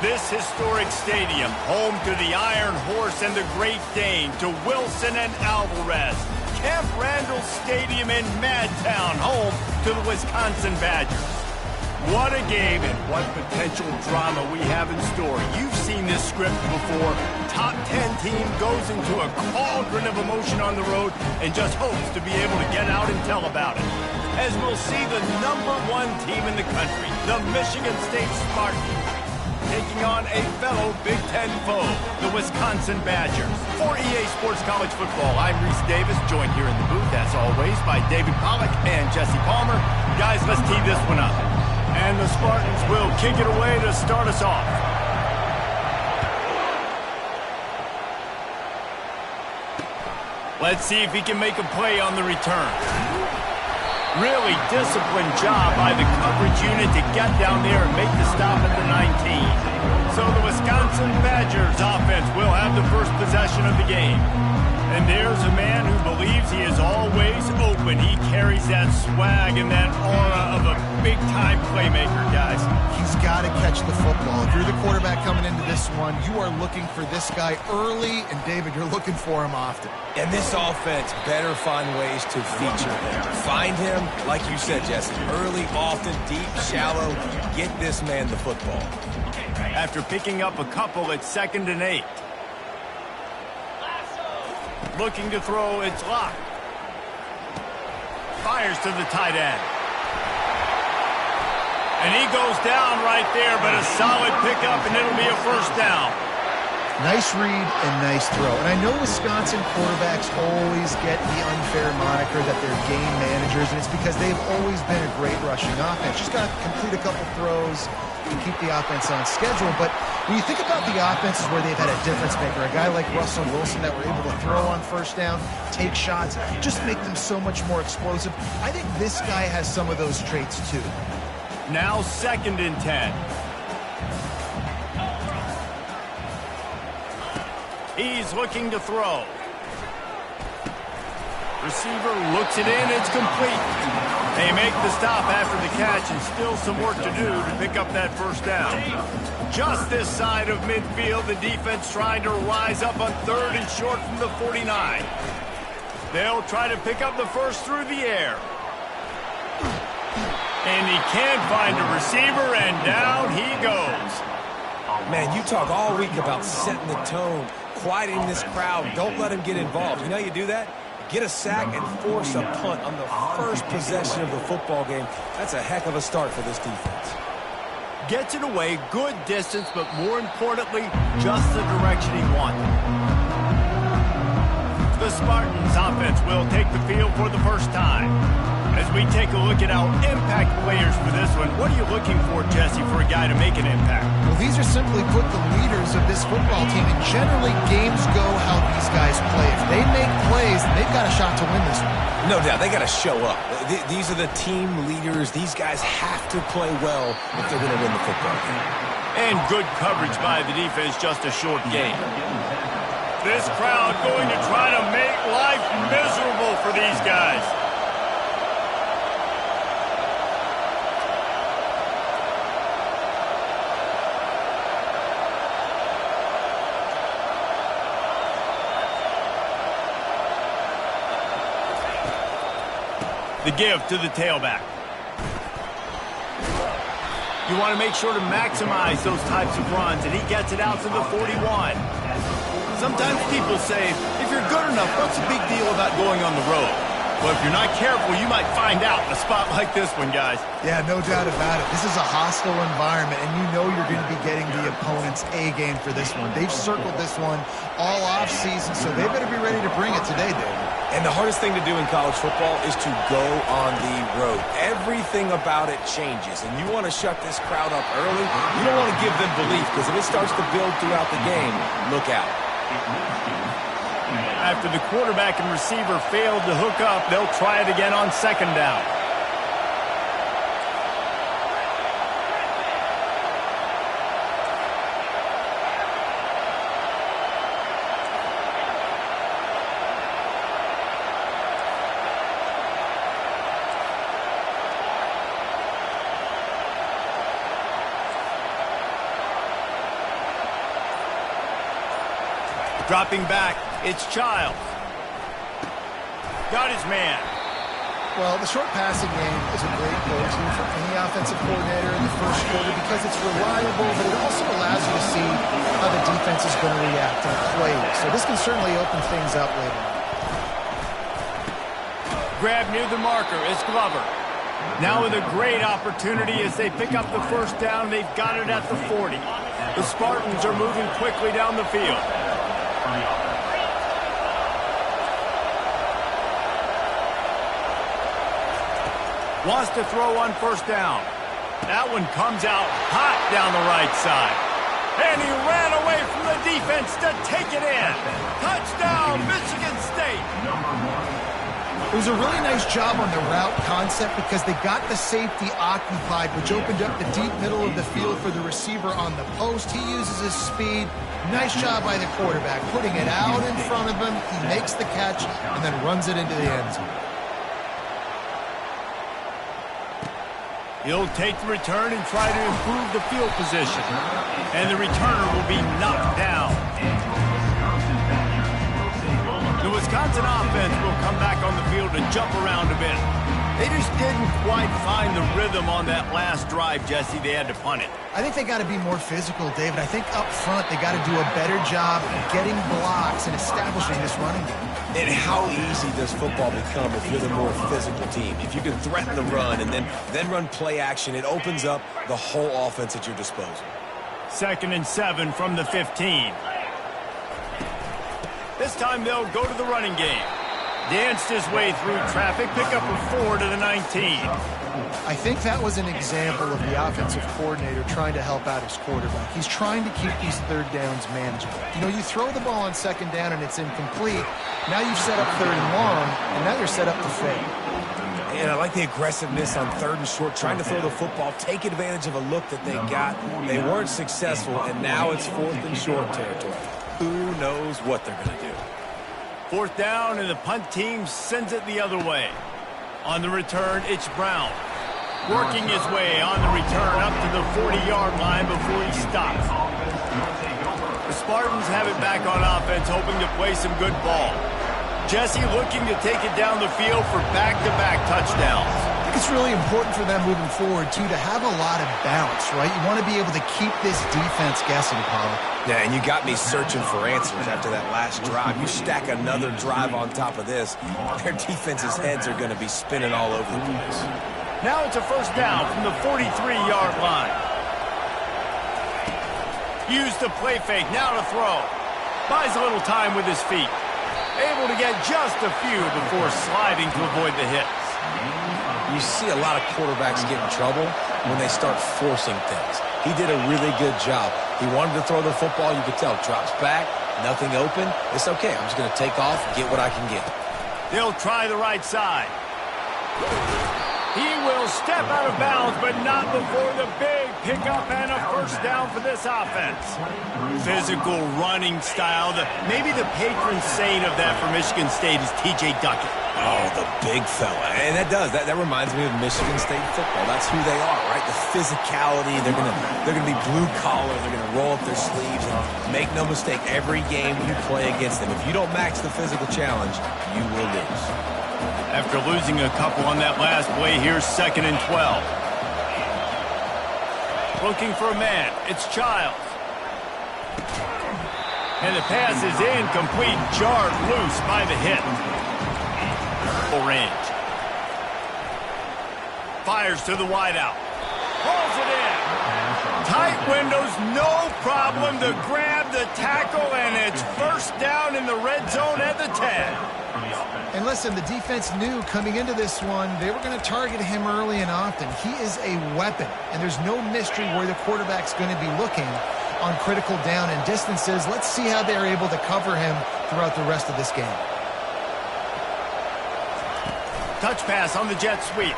This historic stadium, home to the Iron Horse and the Great Dane, to Wilson and Alvarez. Camp Randall Stadium in Madtown, home to the Wisconsin Badgers. What a game and what potential drama we have in store. You've seen this script before. Top 10 team goes into a cauldron of emotion on the road and just hopes to be able to get out and tell about it. As we'll see the #1 team in the country, the Michigan State Spartans, taking on a fellow Big Ten foe, the Wisconsin Badgers. For EA Sports College Football, I'm Reese Davis, joined here in the booth, as always, by David Pollack and Jesse Palmer. Guys, let's tee this one up. And the Spartans will kick it away to start us off. Let's see if he can make a play on the return. Really disciplined job by the coverage unit to get down there and make the stop at the 19. So the Wisconsin Badgers offense will have the first possession of the game. And there's a man who believes he is always open. He carries that swag and that aura of a big-time playmaker, guys. He's got to catch the football. If you're the quarterback coming into this one, you are looking for this guy early, and David, you're looking for him often. And this offense better find ways to feature him. Find him, like you said, Jesse, early, often, deep, shallow. Get this man the football. After picking up a couple, it's 2nd and 8. Looking to throw, it's locked. Fires to the tight end. And he goes down right there, but a solid pickup, and it'll be a first down. Nice read and nice throw. And I know Wisconsin quarterbacks always get the unfair moniker that they're game managers, and it's because they've always been a great rushing offense. Just got to complete a couple throws and keep the offense on schedule. But when you think about the offenses where they've had a difference maker, a guy like Russell Wilson that were able to throw on first down, take shots, just make them so much more explosive. I think this guy has some of those traits too. Now 2nd and 10. He's looking to throw. Receiver looks it in, it's complete. They make the stop after the catch, and still some work to do to pick up that first down. Just this side of midfield, the defense trying to rise up on 3rd and short from the 49. They'll try to pick up the first through the air. And he can't find a receiver, and down he goes. Man, you talk all week about setting the tone, quieting this crowd. Don't let him get involved. You know how you do that? Get a sack and force a punt on the first possession of the football game. That's a heck of a start for this defense. Gets it away, good distance, but more importantly, just the direction he wanted. The Spartans offense will take the field for the first time. As we take a look at our impact players for this one, what are you looking for, Jesse, for a guy to make an impact? Well, these are simply put the leaders of this football team, and generally games go how these guys play. If they make plays, then they've got a shot to win this one. No doubt, they got to show up. These are the team leaders. These guys have to play well if they're going to win the football game. And good coverage by the defense, just a short gain. This crowd going to try to make life miserable for these guys. The give to the tailback. You want to make sure to maximize those types of runs, and he gets it out to the 41. Sometimes people say, if you're good enough, what's the big deal about going on the road? Well, if you're not careful, you might find out in a spot like this one, guys. Yeah, no doubt about it. This is a hostile environment, and you know you're going to be getting the opponent's A game for this one. They've circled this one all offseason, so they better be ready to bring it today, David. And the hardest thing to do in college football is to go on the road. Everything about it changes, and you want to shut this crowd up early. You don't want to give them belief, because if it starts to build throughout the game, look out. After the quarterback and receiver failed to hook up, they'll try it again on second down. Dropping back, it's Childs. Got his man. Well, the short passing game is a great go-to for any offensive coordinator in the first quarter because it's reliable, but it also allows you to see how the defense is going to react and play. So this can certainly open things up later. Grab near the marker, it's Glover. Now with a great opportunity as they pick up the first down, they've got it at the 40. The Spartans are moving quickly down the field. Wants to throw on first down. That one comes out hot down the right side. And he ran away from the defense to take it in. Touchdown, Michigan State. It was a really nice job on the route concept because they got the safety occupied, which opened up the deep middle of the field for the receiver on the post. He uses his speed. Nice job by the quarterback, putting it out in front of him. He makes the catch and then runs it into the end zone. He'll take the return and try to improve the field position. And the returner will be knocked down. The Wisconsin offense will come back on the field and jump around a bit. They just didn't quite find the rhythm on that last drive, Jesse. They had to punt it. I think they got to be more physical, David. I think up front they got to do a better job getting blocks and establishing this running game. And how easy does football become if you're the more physical team? If you can threaten the run and then run play action, it opens up the whole offense at your disposal. 2nd and 7 from the 15. This time they'll go to the running game. Danced his way through traffic, pick up a 4 to the 19. I think that was an example of the offensive coordinator trying to help out his quarterback. He's trying to keep these third downs manageable. You know, you throw the ball on second down and it's incomplete. Now you've set up third and long, and now you're set up to fail. And I like the aggressiveness on 3rd and short, trying to throw the football, take advantage of a look that they got. They weren't successful, and now it's 4th and short territory. Who knows what they're going to do? 4th down, and the punt team sends it the other way. On the return, it's Brown. Working his way on the return up to the 40-yard line before he stops. The Spartans have it back on offense, hoping to play some good ball. Jesse looking to take it down the field for back-to-back touchdowns. I think it's really important for them moving forward, too, to have a lot of bounce, right? You want to be able to keep this defense guessing, Paul. Yeah, and you got me searching for answers after that last drive. You stack another drive on top of this, their defense's heads are going to be spinning all over the place. Now it's a first down from the 43-yard line. Use the play fake, now to throw. Buys a little time with his feet. Able to get just a few before sliding to avoid the hits. You see a lot of quarterbacks get in trouble when they start forcing things. He did a really good job. He wanted to throw the football. You could tell. Drops back, nothing open. It's okay. I'm just going to take off, get what I can get. They'll try the right side. He will step out of bounds, but not before the big pickup and a first down for this offense. Physical running style. Maybe the patron saint of that for Michigan State is T.J. Duckett. Oh, the big fella. And that reminds me of Michigan State football. That's who they are, right? The physicality. They're gonna be blue collar. They're gonna roll up their sleeves. And make no mistake, every game you play against them, if you don't match the physical challenge, you will lose. After losing a couple on that last play, here's 2nd and 12. Looking for a man. It's Childs. And the pass is incomplete. Jarred loose by the hit. Full range. Fires to the wideout. Pulls it in. Tight windows, no problem to grab the tackle, and it's first down in the red zone at the 10. And listen, the defense knew coming into this one, they were going to target him early and often. He is a weapon, and there's no mystery where the quarterback's going to be looking on critical down and distances. Let's see how they're able to cover him throughout the rest of this game. Touch pass on the jet sweep.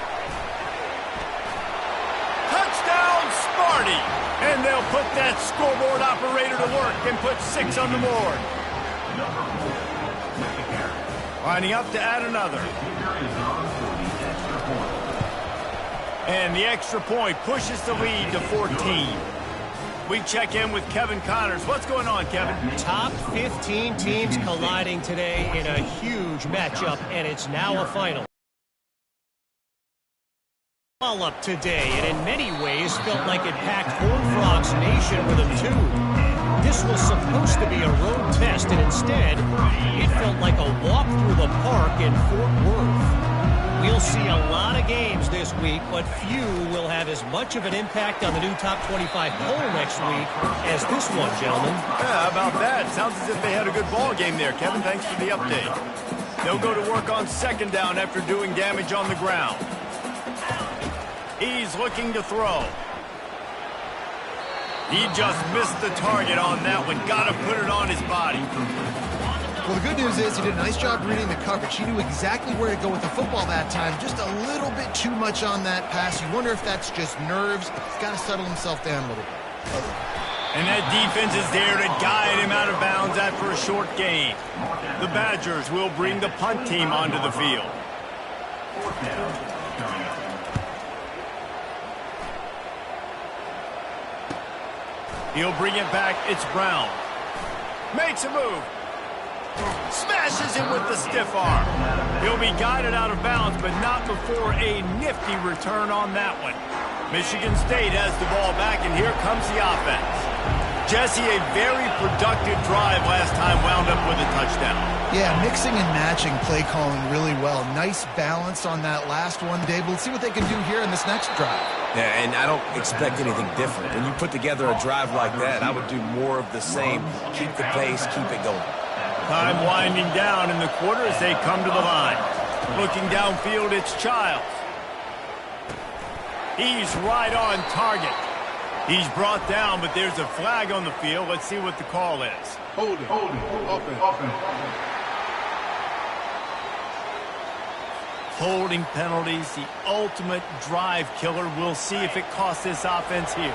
Touchdown, Sparty! And they'll put that scoreboard operator to work and put 6 on the board. Lining up to add another. And the extra point pushes the lead to 14. We check in with Kevin Connors. What's going on, Kevin? Top 15 teams colliding today in a huge matchup, and it's now a final. All up today, and in many ways felt like it packed Horned Frogs Nation with a tune. This was supposed to be a road test, and instead, it felt like a walk through the park in Fort Worth. We'll see a lot of games this week, but few will have as much of an impact on the new top 25 poll next week as this one, gentlemen. Yeah, how about that? Sounds as if they had a good ball game there, Kevin. Thanks for the update. They'll go to work on 2nd down after doing damage on the ground. He's looking to throw. He just missed the target on that one. Got to put it on his body. Well, the good news is he did a nice job reading the coverage. He knew exactly where to go with the football that time. Just a little bit too much on that pass. You wonder if that's just nerves. He's got to settle himself down a little bit. And that defense is there to guide him out of bounds after a short gain. The Badgers will bring the punt team onto the field. He'll bring it back. It's Brown. Makes a move. Smashes him with the stiff arm. He'll be guided out of bounds, but not before a nifty return on that one. Michigan State has the ball back, and here comes the offense. Jesse, a very productive drive last time, wound up with a touchdown. Yeah, mixing and matching play calling really well. Nice balance on that last one, Dave. We'll see what they can do here in this next drive. Yeah, and I don't expect anything different. When you put together a drive like that, I would do more of the same. Keep the pace, keep it going. Time winding down in the quarter as they come to the line. Looking downfield, it's Childs. He's right on target. He's brought down, but there's a flag on the field. Let's see what the call is. Hold it. Offense. Holding penalties, the ultimate drive killer. We'll see if it costs this offense here.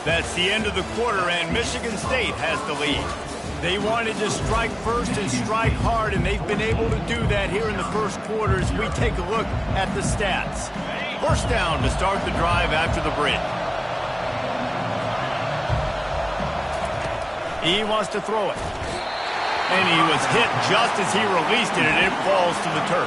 That's the end of the quarter, and Michigan State has the lead. They wanted to strike first and strike hard, and they've been able to do that here in the first quarter as we take a look at the stats. First down to start the drive after the break. He wants to throw it. And he was hit just as he released it, and it falls to the turf.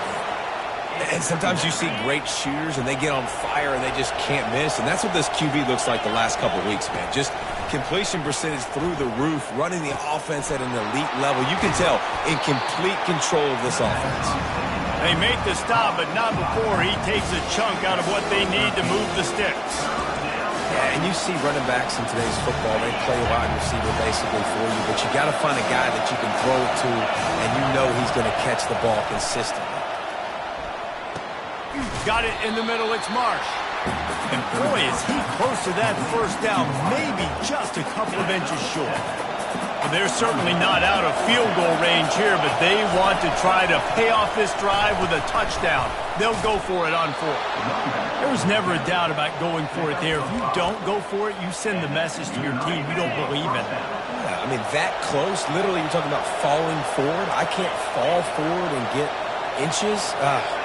And sometimes you see great shooters, and they get on fire, and they just can't miss. And that's what this QB looks like the last couple of weeks, man. Just completion percentage through the roof, running the offense at an elite level. You can tell in complete control of this offense. They make the stop, but not before he takes a chunk out of what they need to move the sticks. And you see running backs in today's football, they play wide receiver basically for you, but you got to find a guy that you can throw it to, and you know he's going to catch the ball consistently. Got it in the middle, it's Marsh. And boy, is he close to that first down, maybe just a couple of inches short. Well, they're certainly not out of field goal range here, but they want to try to pay off this drive with a touchdown. They'll go for it on fourth. There was never a doubt about going for it there. If you don't go for it, you send the message to your team you don't believe in it. Yeah, I mean, that close, literally you're talking about falling forward. I can't fall forward and get inches.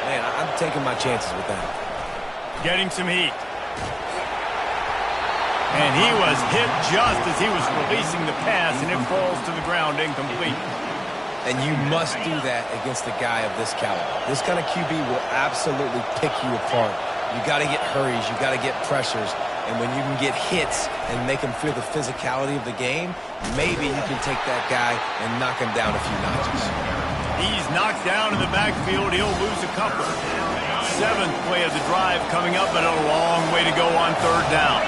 Man, I'm taking my chances with that. Getting some heat. And he was hit just as he was releasing the pass, and it falls to the ground incomplete. And you must do that against a guy of this caliber. This kind of QB will absolutely pick you apart. You got to get hurries. You got to get pressures. And when you can get hits and make him feel the physicality of the game, maybe you can take that guy and knock him down a few notches. He's knocked down in the backfield. He'll lose a couple. Seventh play of the drive coming up, but a long way to go on third down.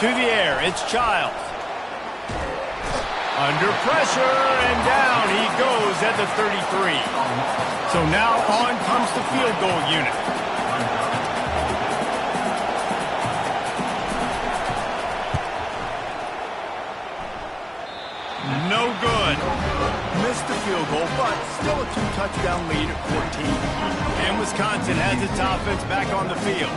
To the air, it's Childs. Under pressure, and down he goes at the 33. So now on comes the field goal unit. No good. Missed the field goal, but still a two-touchdown lead at 14. And Wisconsin has its offense back on the field.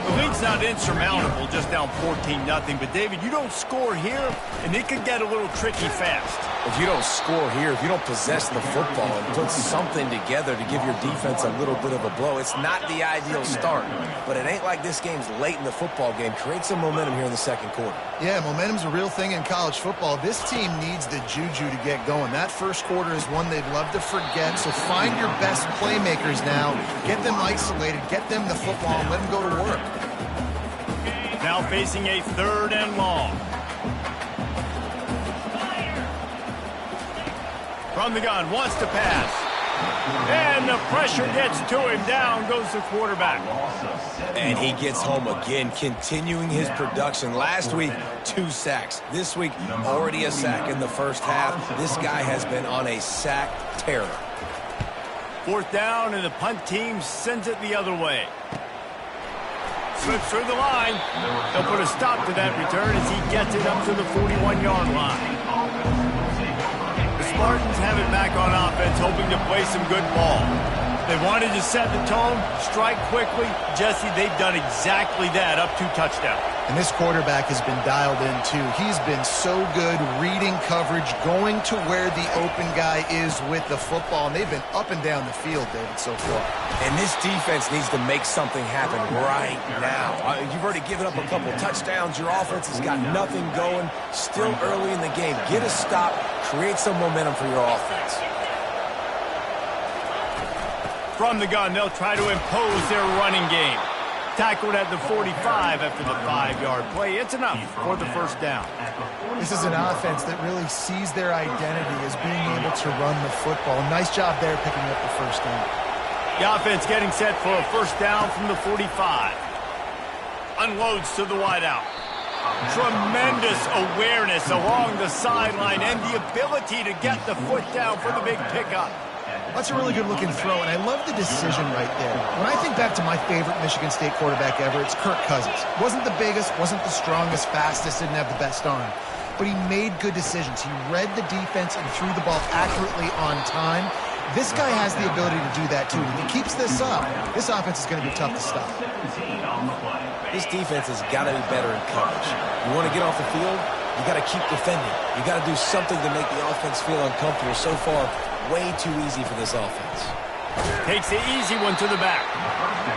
The lead's not insurmountable, just down 14-0. But, David, you don't score here, and it could get a little tricky fast. If you don't score here, if you don't possess the football and put something together to give your defense a little bit of a blow, it's not the ideal start. But it ain't like this game's late in the football game. Create some momentum here in the second quarter. Yeah, momentum's a real thing in college football. This team needs the juju to get going. That first quarter is one they'd love to forget. So find your best playmakers now. Get them isolated. Get them the football and let them go to work. Now facing a third and long. From the gun, wants to pass. And the pressure gets to him. Down goes the quarterback. And he gets home again, continuing his production. Last week, 2 sacks. This week, already a sack in the first half. This guy has been on a sack terror. Fourth down, and the punt team sends it the other way. Slips through the line. They'll put a stop to that return as he gets it up to the 41-yard line. The Spartans have it back on offense, hoping to play some good ball. They wanted to set the tone, strike quickly. Jesse, they've done exactly that, up 2 touchdowns. And this quarterback has been dialed in, too. He's been so good reading coverage, going to where the open guy is with the football. And they've been up and down the field, David, so far. And this defense needs to make something happen right now. You've already given up a couple touchdowns. Your offense has got nothing going. Still early in the game. Get a stop. Create some momentum for your offense. From the gun, they'll try to impose their running game. Tackled at the 45 after the 5-yard play. It's enough for the first down. This is an offense that really sees their identity as being able to run the football. Nice job there picking up the first down. The offense getting set for a first down from the 45. Unloads to the wideout. Tremendous awareness along the sideline and the ability to get the foot down for the big pickup. That's a really good-looking throw, and I love the decision right there. When I think back to my favorite Michigan State quarterback ever, it's Kirk Cousins. Wasn't the biggest, wasn't the strongest, fastest, didn't have the best arm. But he made good decisions. He read the defense and threw the ball accurately on time. This guy has the ability to do that, too. If he keeps this up, this offense is going to be tough to stop. This defense has got to be better in coverage. You want to get off the field, you got to keep defending. You got to do something to make the offense feel uncomfortable. So far, way too easy for this offense. Takes the easy one to the back.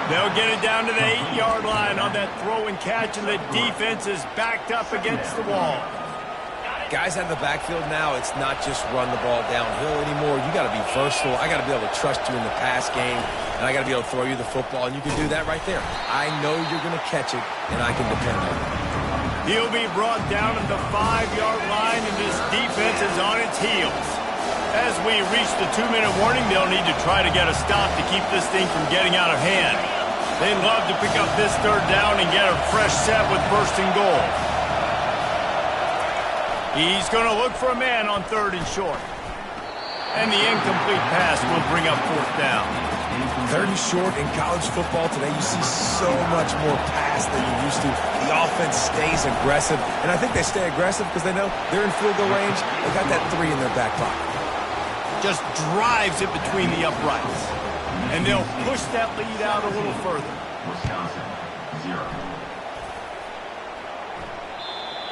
They'll get it down to the 8-yard line on that throw and catch, and the defense is backed up against the wall. Guys out of the backfield now, it's not just run the ball downhill anymore. You got to be versatile. I got to be able to trust you in the pass game, and I got to be able to throw you the football, and you can do that right there. I know you're going to catch it, and I can depend on it. He'll be brought down at the 5-yard line, and this defense is on its heels. As we reach the 2-minute warning, they'll need to try to get a stop to keep this thing from getting out of hand. They love to pick up this third down and get a fresh set with first and goal. He's going to look for a man on 3rd and short. And the incomplete pass will bring up 4th down. 3rd and short in college football today, you see so much more pass than you used to. The offense stays aggressive, and I think they stay aggressive because they know they're in field goal range. They got that 3 in their back pocket. Just drives it between the uprights. And they'll push that lead out a little further. Wisconsin, 0.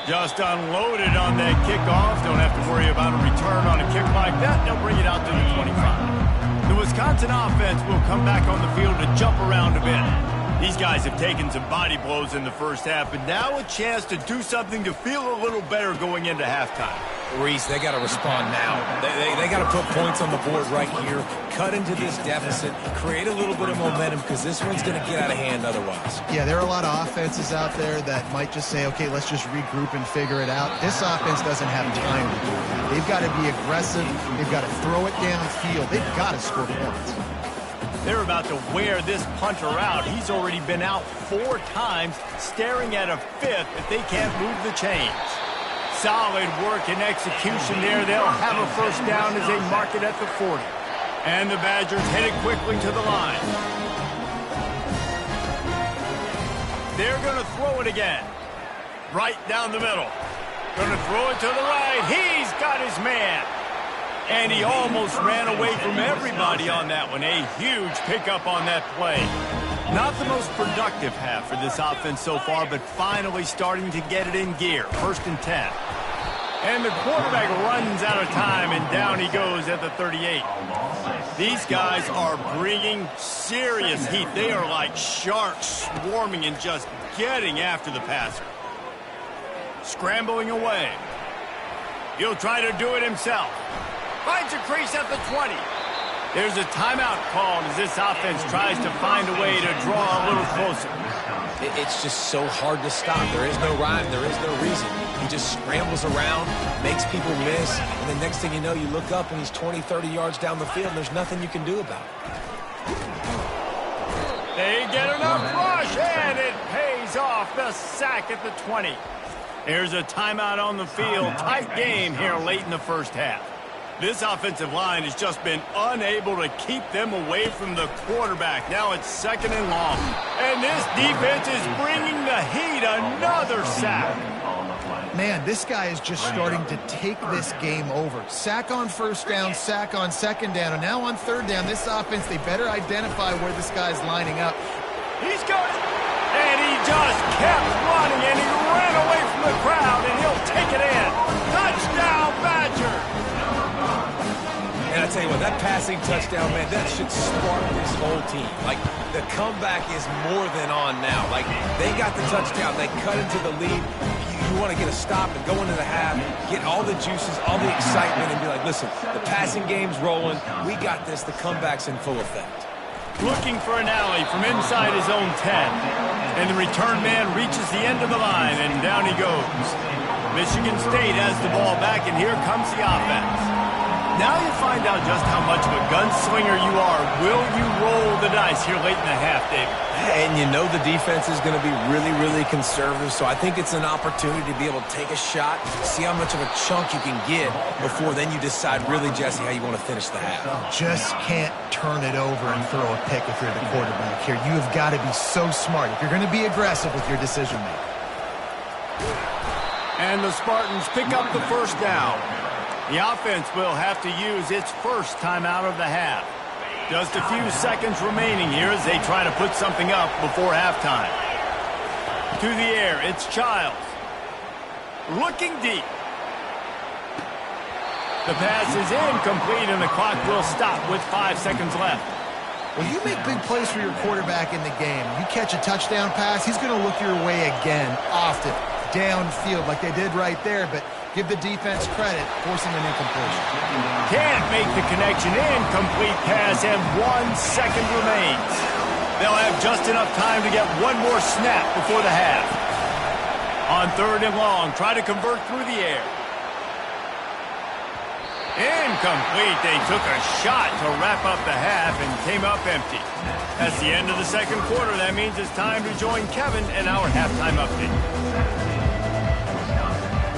Just unloaded on that kickoff. Don't have to worry about a return on a kick like that. They'll bring it out to the 25. The Wisconsin offense will come back on the field to jump around a bit. These guys have taken some body blows in the first half, but now a chance to do something to feel a little better going into halftime. Reese, they got to respond now. They got to put points on the board right here, cut into this deficit, create a little bit of momentum because this one's going to get out of hand otherwise. Yeah, there are a lot of offenses out there that might just say, okay, let's just regroup and figure it out. This offense doesn't have time to do that. They've got to be aggressive. They've got to throw it downfield. They've got to score points. They're about to wear this punter out. He's already been out 4 times, staring at a 5th if they can't move the chains. Solid work and execution there. They'll have a first down as they mark it at the 40. And the Badgers headed quickly to the line. They're going to throw it again. Right down the middle. Going to throw it to the right. He's got his man. And he almost ran away from everybody on that one. A huge pickup on that play. Not the most productive half for this offense so far, but finally starting to get it in gear. 1st and 10. And the quarterback runs out of time, and down he goes at the 38. These guys are bringing serious heat. They are like sharks swarming and just getting after the passer. Scrambling away. He'll try to do it himself. Finds a crease at the 20. There's a timeout called as this offense tries to find a way to draw a little closer. It's just so hard to stop. There is no rhyme. There is no reason. He just scrambles around, makes people miss, and the next thing you know, you look up and he's 20, 30 yards down the field, and there's nothing you can do about it. They get enough rush, and it pays off. The sack at the 20. There's a timeout on the field. Tight game here late in the first half. This offensive line has just been unable to keep them away from the quarterback. Now it's 2nd and long. And this defense is bringing the heat. Another sack. Man, this guy is just starting to take this game over. Sack on 1st down, sack on 2nd down, and now on 3rd down, this offense, they better identify where this guy's lining up. He's going, and he just kept running, and he ran away from the crowd, and he'll take it in. Touchdown, Badger. And I tell you what, that passing touchdown, man, that should spark this whole team. Like, the comeback is more than on now. Like, they got the touchdown. They cut into the lead. You want to get a stop and go into the half, get all the juices, all the excitement, and be like, listen, the passing game's rolling. We got this. The comeback's in full effect. Looking for an alley from inside his own 10. And the return man reaches the end of the line, and down he goes. Michigan State has the ball back, and here comes the offense. Now you find out just how much of a gunslinger you are. Will you roll the dice here late in the half, David? And you know the defense is going to be really, really conservative, so I think it's an opportunity to be able to take a shot, see how much of a chunk you can get before then you decide really, Jesse, how you want to finish the half. Just can't turn it over and throw a pick if you're the quarterback here. You have got to be so smart if you're going to be aggressive with your decision making. And the Spartans pick up the first down. The offense will have to use its first timeout of the half. Just a few seconds remaining here as they try to put something up before halftime. To the air, it's Childs. Looking deep. The pass is incomplete and the clock will stop with 5 seconds left. When you make big plays for your quarterback in the game, you catch a touchdown pass, he's going to look your way again, often, downfield like they did right there, but give the defense credit, forcing an incompletion. Can't make the connection. Incomplete pass, and 1 second remains. They'll have just enough time to get one more snap before the half. On 3rd and long, try to convert through the air. Incomplete. They took a shot to wrap up the half and came up empty. That's the end of the second quarter. That means it's time to join Kevin in our halftime update.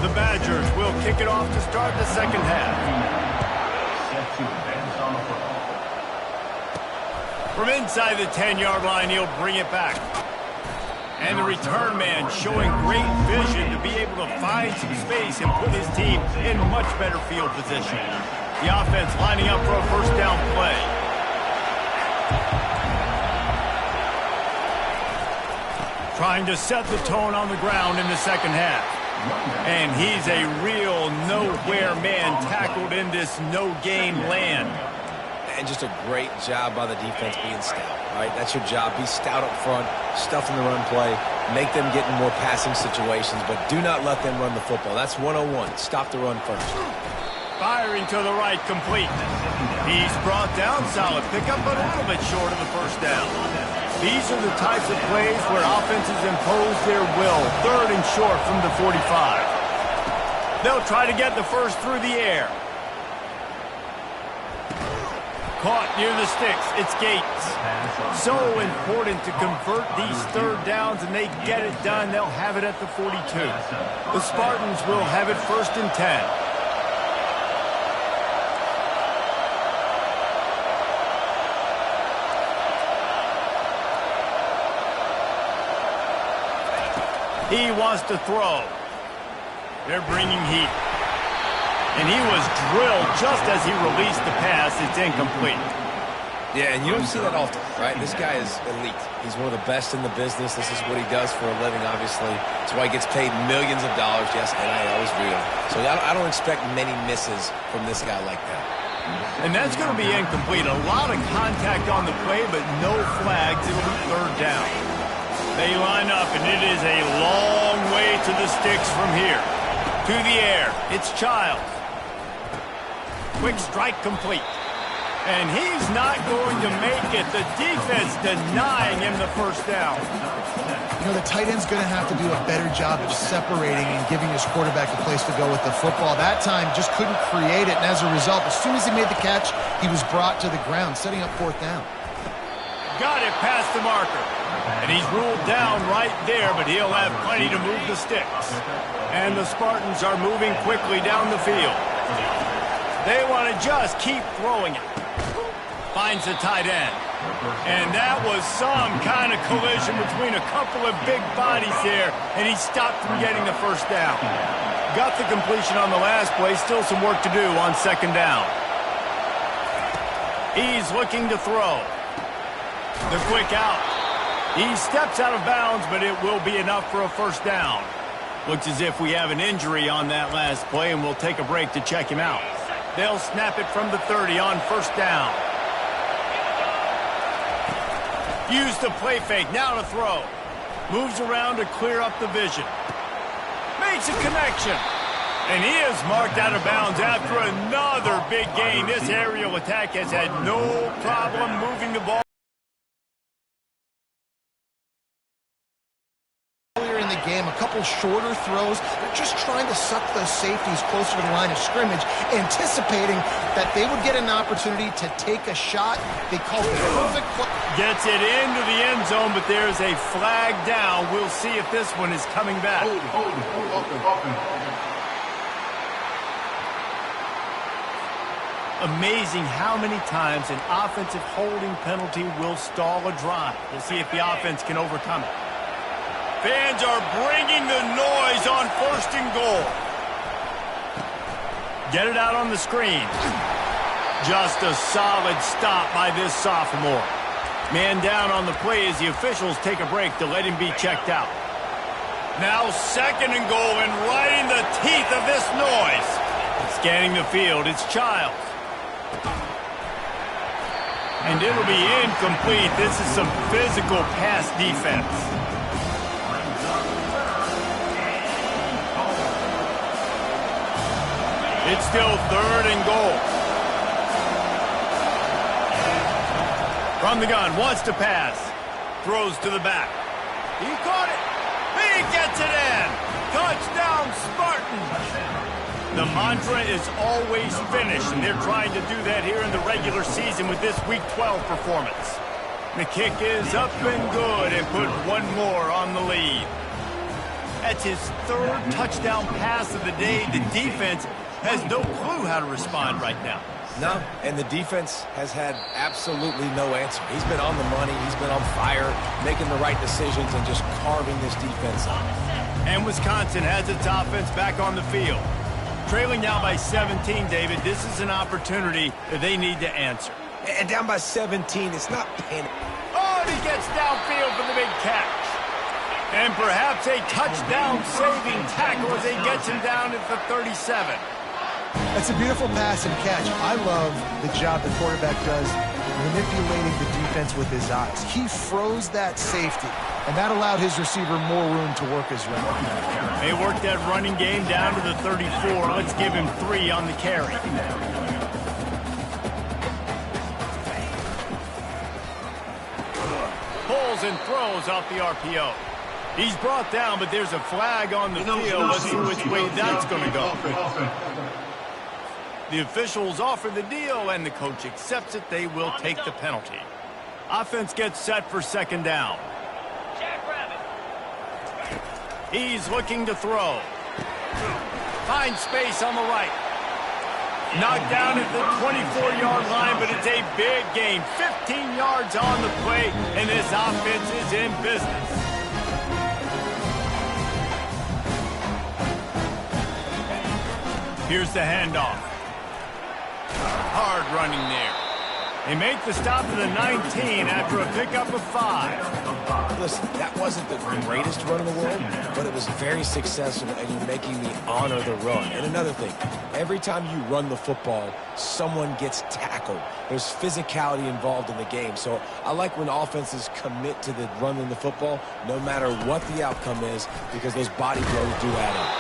The Badgers will kick it off to start the second half. Set to advance on the football. From inside the 10-yard line, he'll bring it back. And the return man showing great vision to be able to find some space and put his team in much better field position. The offense lining up for a first down play. Trying to set the tone on the ground in the second half. And he's a real nowhere man tackled in this no-game land. And just a great job by the defense being stout, right? That's your job. Be stout up front, stuff in the run play, make them get in more passing situations, but do not let them run the football. That's 101. Stop the run first. Firing to the right, complete. He's brought down, solid pickup, but a little bit short of the first down. These are the types of plays where offenses impose their will. Third and short from the 45. They'll try to get the first through the air. Caught near the sticks. It's Gates. So important to convert these third downs, and they get it done. They'll have it at the 42. The Spartans will have it first and 10. He wants to throw. They're bringing heat. And he was drilled just as he released the pass. It's incomplete. Yeah, and you don't see that often, right? This guy is elite. He's one of the best in the business. This is what he does for a living, obviously. That's why he gets paid millions of dollars. Yes, NIL is real. So I don't expect many misses from this guy like that. And that's going to be incomplete. A lot of contact on the play, but no flags. It'll be third down. They line up, and it is a long way to the sticks from here. To the air, it's Childs. Quick strike complete. And he's not going to make it. The defense denying him the first down. You know, the tight end's going to have to do a better job of separating and giving his quarterback a place to go with the football. That time just couldn't create it, and as a result, as soon as he made the catch, he was brought to the ground, setting up fourth down. Got it past the marker. And he's ruled down right there, but he'll have plenty to move the sticks. And the Spartans are moving quickly down the field. They want to just keep throwing it. Finds the tight end. And that was some kind of collision between a couple of big bodies there, and he stopped from getting the first down. Got the completion on the last play. Still some work to do on second down. He's looking to throw. The quick out. He steps out of bounds, but it will be enough for a first down. Looks as if we have an injury on that last play, and we'll take a break to check him out. They'll snap it from the 30 on first down. Use the play fake, now to throw. Moves around to clear up the vision. Makes a connection. And he is marked out of bounds after another big gain. This aerial attack has had no problem moving the ball. Game, a couple shorter throws. They're just trying to suck those safeties closer to the line of scrimmage, anticipating that they would get an opportunity to take a shot. They called the perfect play. Gets it into the end zone, but there's a flag down. We'll see if this one is coming back. Amazing how many times an offensive holding penalty will stall a drive. We'll see if the offense can overcome it. Fans are bringing the noise on first and goal. Get it out on the screen. Just a solid stop by this sophomore. Man down on the play as the officials take a break to let him be checked out. Now second and goal, and right in the teeth of this noise. Scanning the field, it's Childs. And it'll be incomplete. This is some physical pass defense. It's still third and goal. From the gun, wants to pass. Throws to the back. He caught it. He gets it in. Touchdown, Spartans. The mantra is always finish, and they're trying to do that here in the regular season with this Week 12 performance. The kick is up and good and put one more on the lead. That's his third touchdown pass of the day. The defense has no clue how to respond right now. No, and the defense has had absolutely no answer. He's been on the money. He's been on fire, making the right decisions and just carving this defense up. And Wisconsin has its offense back on the field. Trailing now by 17, David, this is an opportunity that they need to answer. And down by 17, it's not panic. Oh, and he gets downfield for the big catch. And perhaps a touchdown-saving tackle as he gets him down at the 37. That's a beautiful pass and catch. I love the job the quarterback does manipulating the defense with his eyes. He froze that safety, and that allowed his receiver more room to work his route. They worked that running game down to the 34. Let's give him 3 on the carry. Pulls and throws off the RPO. He's brought down, but there's a flag on the field. Let's see which way that's going to go. The officials offer the deal, and the coach accepts it. They will take the penalty. Offense gets set for second down. He's looking to throw. Finds space on the right. Knocked down at the 24-yard line, but it's a big gain. 15 yards on the play, and this offense is in business. Here's the handoff. Hard running there. They make the stop to the 19 after a pickup of 5. Listen, that wasn't the greatest run in the world, but it was very successful, and you're making me honor the run. And another thing, every time you run the football, someone gets tackled. There's physicality involved in the game. So I like when offenses commit to the running the football, no matter what the outcome is, because those body blows do add up.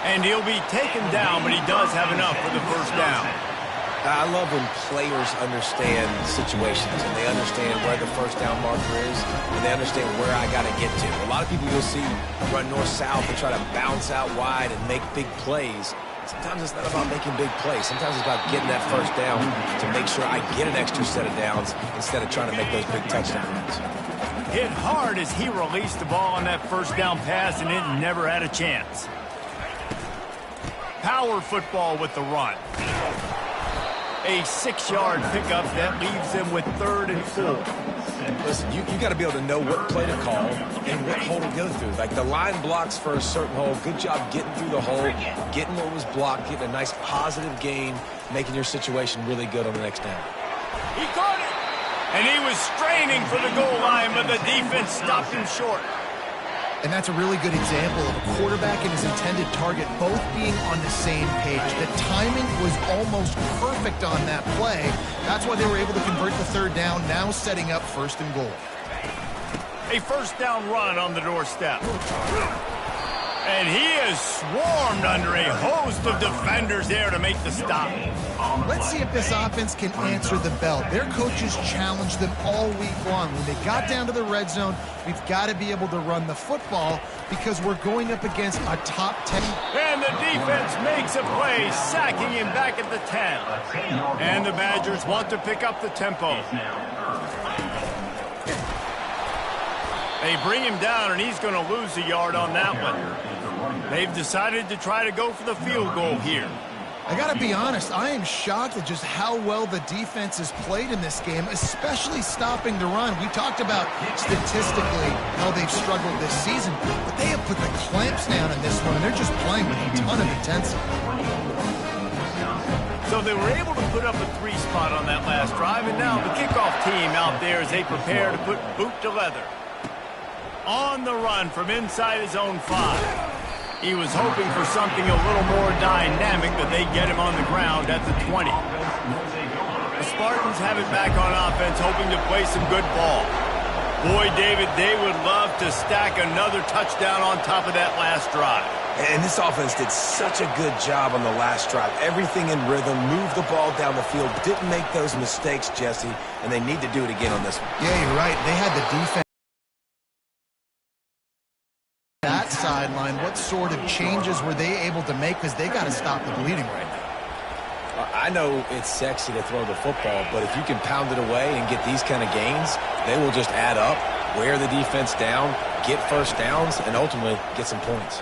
And he'll be taken down, but he does have enough for the first down. I love when players understand situations and they understand where the first down marker is and they understand where I got to get to. A lot of people you'll see run north-south and try to bounce out wide and make big plays. Sometimes it's not about making big plays. Sometimes it's about getting that first down to make sure I get an extra set of downs instead of trying to make those big touchdown runs. Hit hard as he released the ball on that first down pass, and it never had a chance. Power football with the run. A 6-yard pickup that leaves them with 3rd and 4. Listen, you got to be able to know what play to call and what hole to go through. Like the line blocks for a certain hole. Good job getting through the hole, getting what was blocked, getting a nice positive gain, making your situation really good on the next down. He caught it! And he was straining for the goal line, but the defense stopped him short. And that's a really good example of a quarterback and his intended target both being on the same page. The timing was almost perfect on that play. That's why they were able to convert the 3rd down, now setting up 1st and goal. A first down run on the doorstep. And he is swarmed under a host of defenders there to make the stop. Let's see if this offense can answer the bell. Their coaches challenged them all week long. When they got down to the red zone, we've got to be able to run the football because we're going up against a top 10. And the defense makes a play, sacking him back at the 10. And the Badgers want to pick up the tempo. They bring him down, and he's going to lose a yard on that one. They've decided to try to go for the field goal here. I got to be honest, I am shocked at just how well the defense has played in this game, especially stopping the run. We talked about statistically how they've struggled this season, but they have put the clamps down in this one, and they're just playing with a ton of intensity. So they were able to put up a 3 spot on that last drive, and now the kickoff team out there as they prepare to put boot to leather. On the run from inside his own 5. He was hoping for something a little more dynamic, but they get him on the ground at the 20. The Spartans have it back on offense, hoping to play some good ball. Boy, David, they would love to stack another touchdown on top of that last drive. And this offense did such a good job on the last drive. Everything in rhythm, moved the ball down the field, didn't make those mistakes, Jesse, and they need to do it again on this one. Yeah, you're right. They had the defense. That sideline, what sort of changes were they able to make? Because they got to stop the bleeding right now. I know it's sexy to throw the football, but if you can pound it away and get these kind of gains, they will just add up, wear the defense down, get first downs, and ultimately get some points.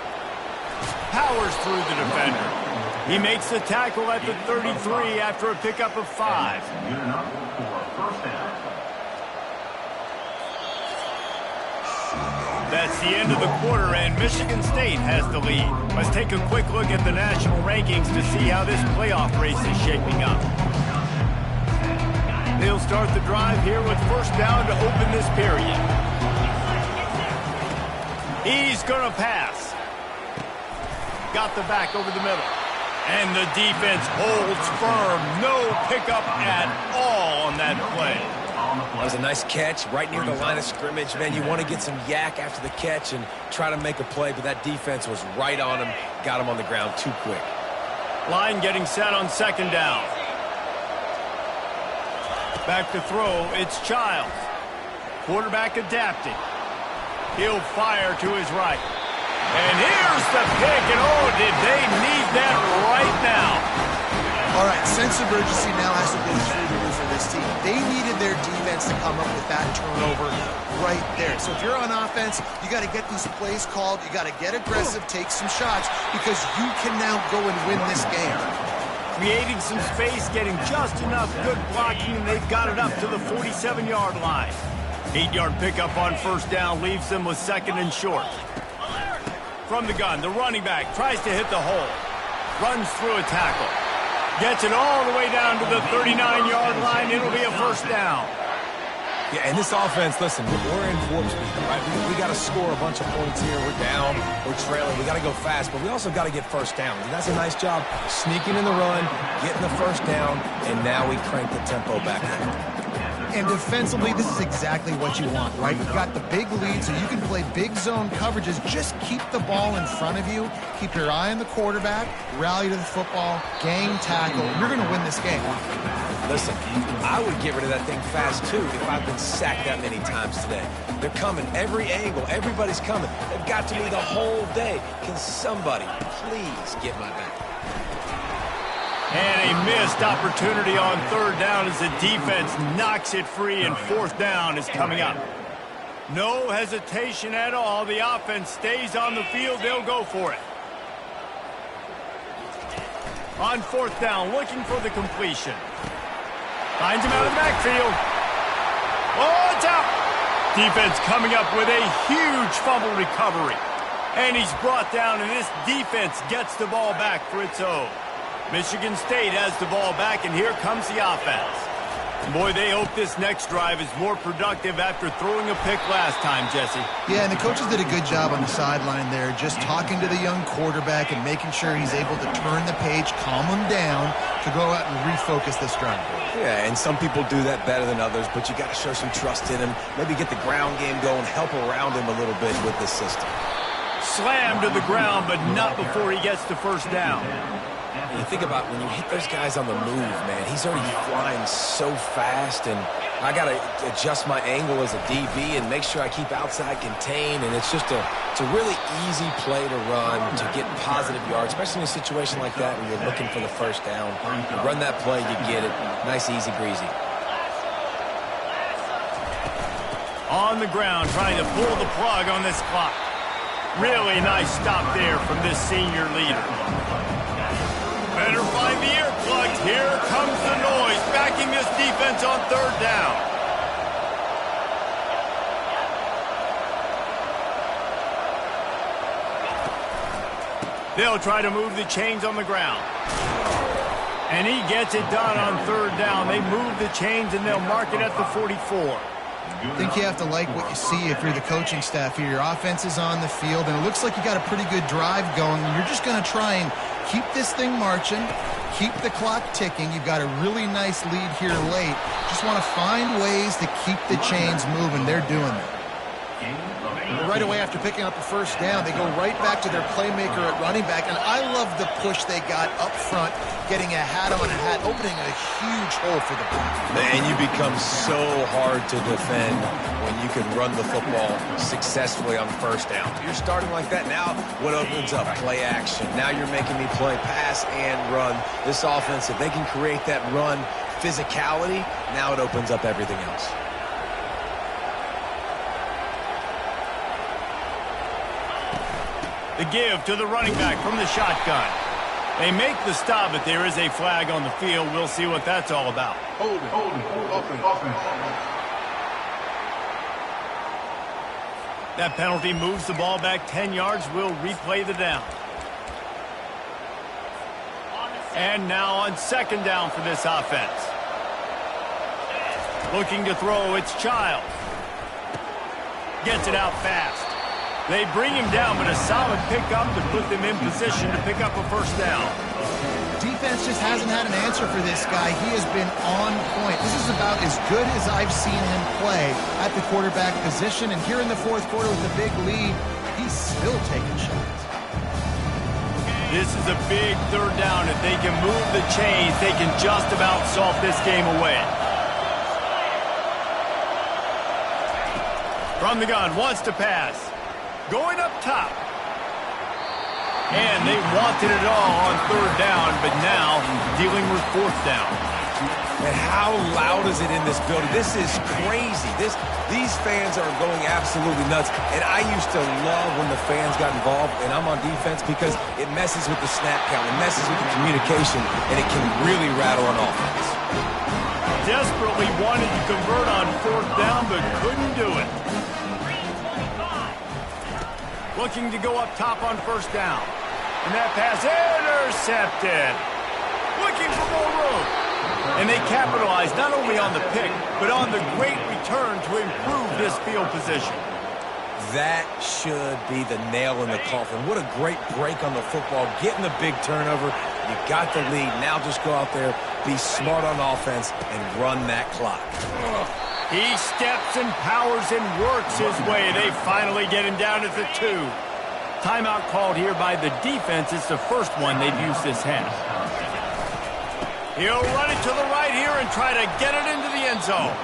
Powers through the defender. He makes the tackle at the 33 after a pickup of 5. Good enough for a first down. That's the end of the quarter, and Michigan State has the lead. Let's take a quick look at the national rankings to see how this playoff race is shaping up. They'll start the drive here with first down to open this period. He's going to pass. Got the back over the middle. And the defense holds firm. No pickup at all on that play. That was a nice catch right near the line of scrimmage. Man, you want to get some yak after the catch and try to make a play, but that defense was right on him, got him on the ground too quick. Line getting set on second down. Back to throw, it's Childs. Quarterback adapting. He'll fire to his right. And here's the pick, and oh, did they need that right now. All right, sense of urgency now has to go through for this team. They needed their defense to come up with that turnover right there. So if you're on offense, you got to get these plays called. You got to get aggressive, take some shots, because you can now go and win this game. Creating some space, getting just enough good blocking, and they've got it up to the 47-yard line. 8-yard pickup on first down leaves them with second and short. From the gun, the running back tries to hit the hole. Runs through a tackle. Gets it all the way down to the 39-yard line. It'll be a first down. Yeah, and this offense, listen, we're in warp speed, right? We got to score a bunch of points here. We're down, we're trailing. We got to go fast, but we also got to get first down. And that's a nice job sneaking in the run, getting the first down, and now we crank the tempo back up. And defensively, this is exactly what you want, right? You've got the big lead, so you can play big zone coverages. Just keep the ball in front of you. Keep your eye on the quarterback. Rally to the football. Gang tackle. You're going to win this game. Listen, I would get rid of that thing fast, too, if I've been sacked that many times today. They're coming every angle. Everybody's coming. They've got to me the whole day. Can somebody please get my back? And a missed opportunity on third down as the defense knocks it free, and fourth down is coming up. No hesitation at all. The offense stays on the field. They'll go for it. On fourth down, looking for the completion. Finds him out of the backfield. Oh, it's out. Defense coming up with a huge fumble recovery. And he's brought down, and this defense gets the ball back for its own. Michigan State has the ball back, and here comes the offense. Boy, they hope this next drive is more productive after throwing a pick last time, Jesse. Yeah, and the coaches did a good job on the sideline there, just talking to the young quarterback and making sure he's able to turn the page, calm him down, to go out and refocus this drive. Yeah, and some people do that better than others, but you got to show some trust in him. Maybe get the ground game going, help around him a little bit with this system. Slammed to the ground, but not before he gets the first down. And you think about when you hit those guys on the move, man, he's already flying so fast, and I got to adjust my angle as a DB and make sure I keep outside contained, and it's just it's a really easy play to run to get positive yards, especially in a situation like that when you're looking for the first down. You run that play, you get it. Nice, easy, breezy. On the ground, trying to pull the plug on this clock. Really nice stop there from this senior leader. Better find the earplugs. Here comes the noise, backing this defense on third down. They'll try to move the chains on the ground. And he gets it done on third down. They move the chains, and they'll mark it at the 44. I think you have to like what you see if you're the coaching staff here. Your offense is on the field, and it looks like you got a pretty good drive going, and you're just going to try and keep this thing marching, keep the clock ticking. You've got a really nice lead here late. Just want to find ways to keep the chains moving. They're doing that. Right away after picking up a first down, they go right back to their playmaker at running back, and I love the push they got up front, getting a hat on a hat, opening a huge hole for the back. Man, you become so hard to defend when you can run the football successfully on first down. You're starting like that. Now what opens up? Play action. Now you're making me play pass and run. This offense, if they can create that run physicality, now it opens up everything else. The give to the running back from the shotgun. They make the stop, but there is a flag on the field. We'll see what that's all about. Hold it. Offense. That penalty moves the ball back 10 yards. We'll replay the down. And now on second down for this offense. Looking to throw, it's Child. Gets it out fast. They bring him down, but a solid pickup to put them in position to pick up a first down. Defense just hasn't had an answer for this guy. He has been on point. This is about as good as I've seen him play at the quarterback position. And here in the fourth quarter with a big lead, he's still taking shots. This is a big third down. If they can move the chains, they can just about salt this game away. From the gun, wants to pass. Going up top. And they wanted it all on third down, but now dealing with fourth down. And how loud is it in this building? This is crazy. These fans are going absolutely nuts. And I used to love when the fans got involved, and I'm on defense because it messes with the snap count. It messes with the communication, and it can really rattle an offense. Desperately wanted to convert on fourth down, but couldn't do it. Looking to go up top on first down. And that pass intercepted. Looking for more room. And they capitalize not only on the pick, but on the great return to improve this field position. That should be the nail in the coffin. What a great break on the football. Getting the big turnover. You got the lead. Now just go out there, be smart on offense, and run that clock. He steps and powers and works his way. They finally get him down at the 2. Timeout called here by the defense. It's the first one they've used this half. He'll run it to the right here and try to get it into the end zone.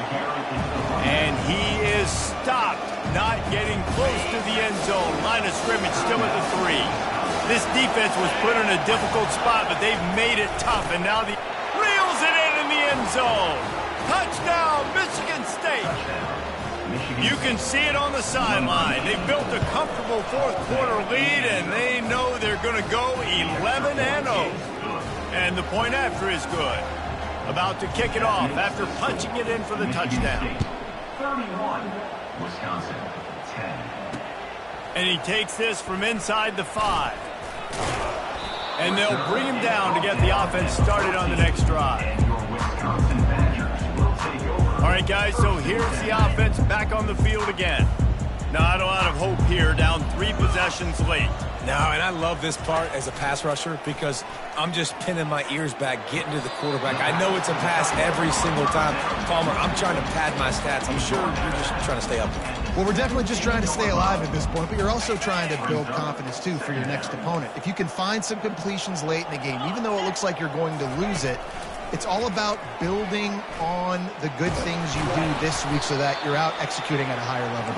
And he is stopped, not getting close to the end zone. Line of scrimmage still at the 3. This defense was put in a difficult spot, but they've made it tough. And now reels it in the end zone. Touchdown, Michigan State. You can see it on the sideline. They built a comfortable fourth quarter lead, and they know they're going to go 11-0. And the point after is good. About to kick it off after punching it in for the touchdown. 31, Wisconsin, 10. And he takes this from inside the 5. And they'll bring him down to get the offense started on the next drive. All right, guys, so here's the offense back on the field again. Not a lot of hope here, down 3 possessions late. No, and I love this part as a pass rusher because I'm just pinning my ears back, getting to the quarterback. I know it's a pass every single time. Palmer, I'm trying to pad my stats. I'm sure you're just trying to stay up there. Well, we're definitely just trying to stay alive at this point, but you're also trying to build confidence, too, for your next opponent. If you can find some completions late in the game, even though it looks like you're going to lose it, it's all about building on the good things you do this week so that you're out executing at a higher level.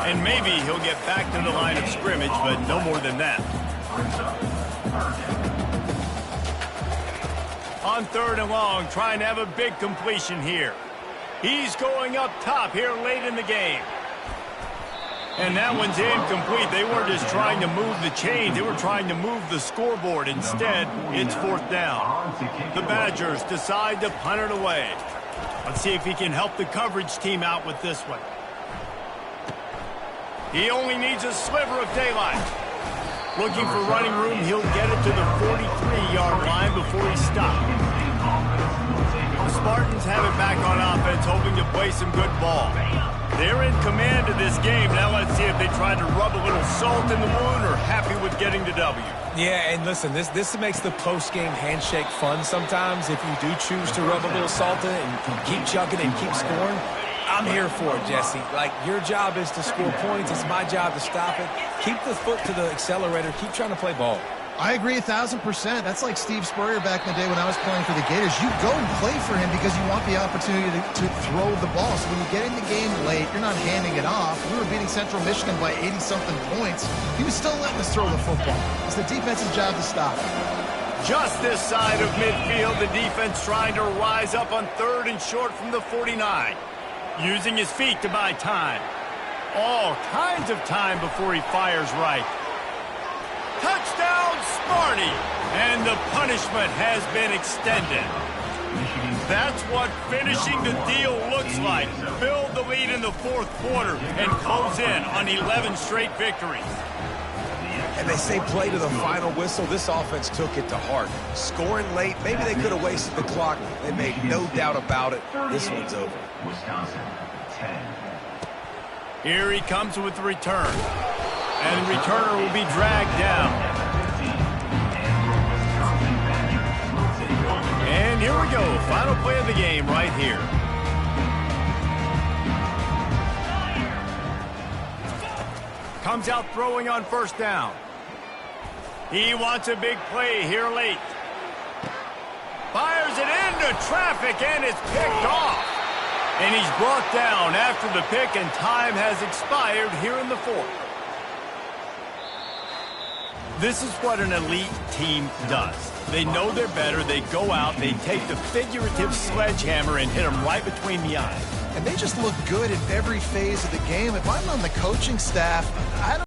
And maybe he'll get back to the line of scrimmage, but no more than that. On third and long, trying to have a big completion here. He's going up top here late in the game. And that one's incomplete. They weren't just trying to move the chains. They were trying to move the scoreboard. Instead, it's fourth down. The Badgers decide to punt it away. Let's see if he can help the coverage team out with this one. He only needs a sliver of daylight. Looking for running room, he'll get it to the 43-yard line before he stops. The Spartans have it back on offense, hoping to play some good ball. They're in command of this game. Now let's see if they try to rub a little salt in the wound or happy with getting the W. Yeah, and listen, this makes the post-game handshake fun sometimes if you do choose to rub a little salt in it and keep chucking and keep scoring. I'm here for it, Jesse. Like, your job is to score points. It's my job to stop it. Keep the foot to the accelerator. Keep trying to play ball. I agree 1,000%. That's like Steve Spurrier back in the day when I was playing for the Gators. You go and play for him because you want the opportunity to throw the ball. So when you get in the game late, you're not handing it off. We were beating Central Michigan by 80-something points. He was still letting us throw the football. It's the defense's job to stop it. Just this side of midfield, the defense trying to rise up on 3rd and short from the 49. Using his feet to buy time. All kinds of time before he fires right. Touchdown, Sparty! And the punishment has been extended. That's what finishing the deal looks like. Build the lead in the 4th quarter and close in on 11 straight victories. And they say play to the final whistle. This offense took it to heart. Scoring late, maybe they could have wasted the clock. They made no doubt about it. This one's over. Wisconsin, 10. Here he comes with the return. And the returner will be dragged down. And here we go. Final play of the game right here. Comes out throwing on 1st down. He wants a big play here late. Fires it into traffic, and it's picked off. And he's brought down after the pick, and time has expired here in the 4th. This is what an elite team does. They know they're better. They go out. They take the figurative sledgehammer and hit them right between the eyes. And they just look good in every phase of the game. If I'm on the coaching staff, I don't